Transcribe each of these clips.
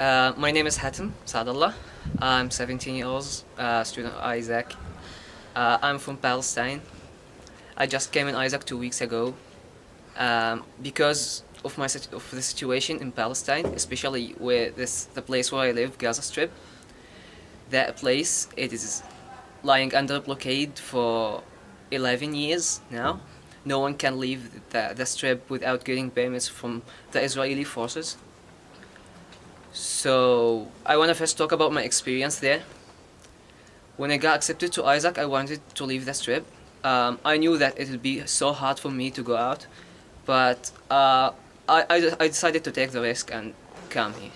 My name is Hatem Sadallah. I'm 17 years old, student Isaac. I'm from Palestine. I just came in Isaac 2 weeks ago because of of the situation in Palestine, especially where the place where I live, Gaza Strip. That place, it is lying under blockade for 11 years now. No one can leave the strip without getting permits from the Israeli forces. So I want to first talk about my experience there. When I got accepted to Isaac, I wanted to leave the strip. I knew that it would be so hard for me to go out, but I decided to take the risk and come here.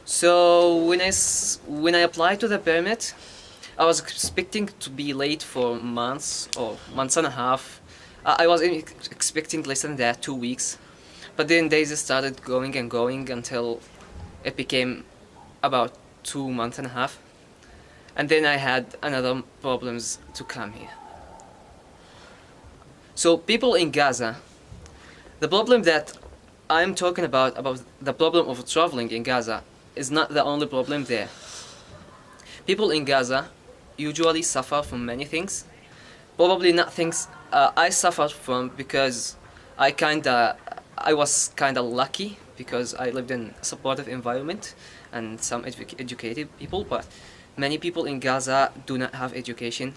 So when I applied to the permit, I was expecting to be late for months or months and a half. I was expecting less than that, 2 weeks. But then days started going and going until it became about 2 months and a half. And then I had another problems to come here. So people in Gaza, the problem that I'm talking about the problem of traveling in Gaza is not the only problem there. People in Gaza usually suffer from many things. Probably not things I suffered from because I was kinda lucky because I lived in a supportive environment and some educated people, but many people in Gaza do not have education,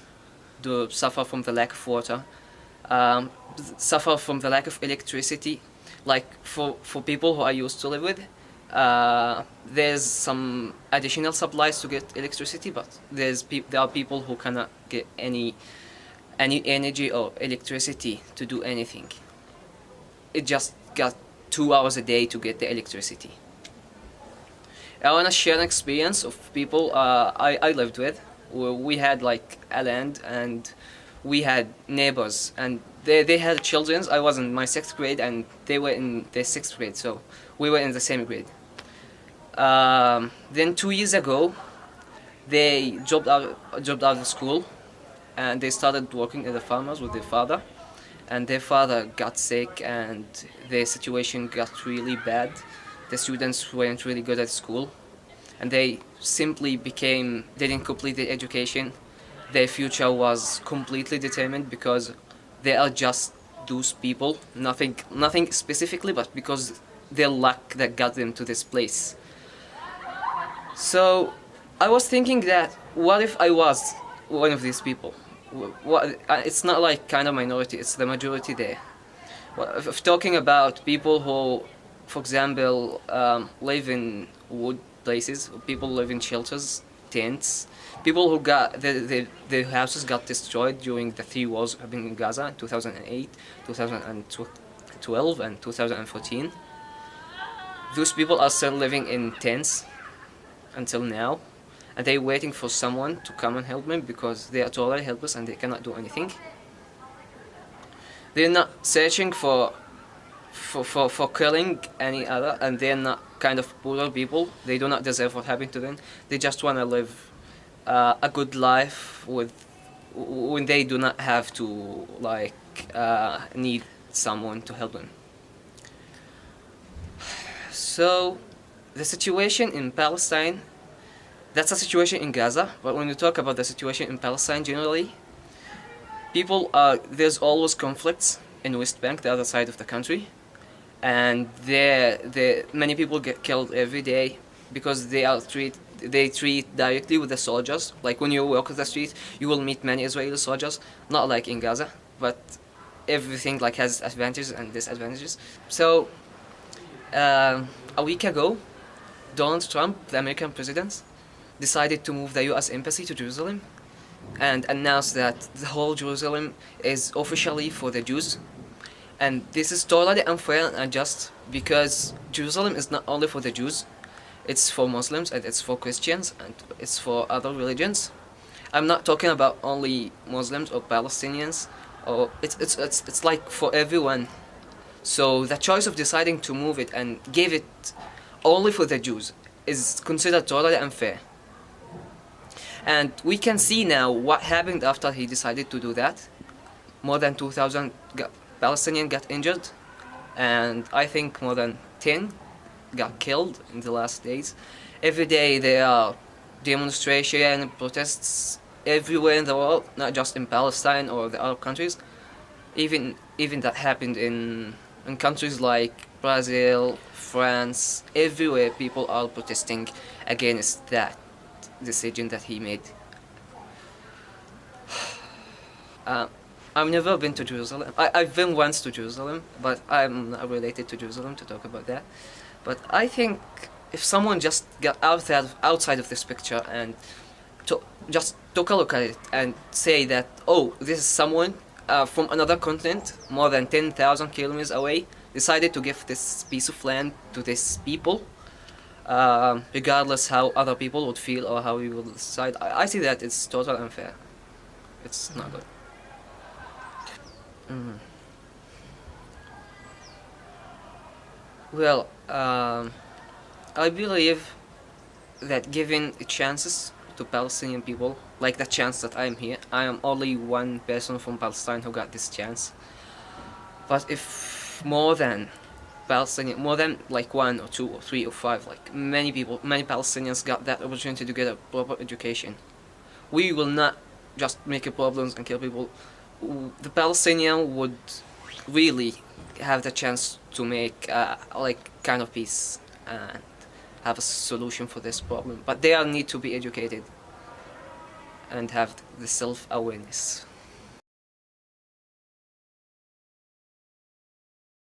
do suffer from the lack of water, suffer from the lack of electricity. Like for people who I used to live with, there's some additional supplies to get electricity, but there are people who cannot get any energy or electricity to do anything. It just got 2 hours a day to get the electricity. I want to share an experience of people I lived with. We had like a land and we had neighbors and they had children. I was in my 6th grade and they were in their 6th grade, so we were in the same grade. Then 2 years ago, they dropped out of school and they started working at the farmers with their father. And their father got sick and their situation got really bad. The students weren't really good at school and they simply didn't complete their education. Their future was completely determined because they are just those people, nothing specifically, but because their luck that got them to this place. So I was thinking that what if I was one of these people? It's not like kind of minority, it's the majority there. If talking about people who, for example, live in wood places, people live in shelters, tents, people who got their houses got destroyed during the 3 wars happening in Gaza in 2008, 2012 and 2014. Those people are still living in tents until now. And they're waiting for someone to come and help them because they are totally helpless and they cannot do anything. They're not searching for killing any other, and they're not kind of poor people. They do not deserve what happened to them. They just want to live a good life when they do not have to need someone to help them. So the situation in Palestine, that's a situation in Gaza, but when we talk about the situation in Palestine generally, there's always conflicts in West Bank, the other side of the country, and many people get killed every day because they treat directly with the soldiers. Like when you walk the street, you will meet many Israeli soldiers, not like in Gaza, but everything like has advantages and disadvantages. So a week ago, Donald Trump, the American president, decided to move the US Embassy to Jerusalem and announced that the whole Jerusalem is officially for the Jews. And this is totally unfair and unjust because Jerusalem is not only for the Jews, it's for Muslims and it's for Christians and it's for other religions. I'm not talking about only Muslims or Palestinians, or it's like for everyone. So the choice of deciding to move it and give it only for the Jews is considered totally unfair. And we can see now what happened after he decided to do that. More than 2,000 Palestinians got injured, and I think more than 10 got killed in the last days. Every day there are demonstration, protests everywhere in the world, not just in Palestine or the Arab countries. Even that happened in countries like Brazil, France, everywhere people are protesting against that decision that he made. Uh, I've never been to Jerusalem. I've been once to Jerusalem, but I'm not related to Jerusalem to talk about that. But I think if someone just got outside of this picture and just took a look at it and say that, oh, this is someone from another continent, more than 10,000 kilometers away, decided to give this piece of land to these people, regardless how other people would feel or how we will decide. I see that it's totally unfair. It's not good. Mm. Well, I believe that giving chances to Palestinian people, like the chance that I'm here, I am only one person from Palestine who got this chance. But if more than like one or two or three or five, like many people, many Palestinians got that opportunity to get a proper education, we will not just make problems and kill people. The Palestinian would really have the chance to make like kind of peace and have a solution for this problem. But they all need to be educated and have the self-awareness.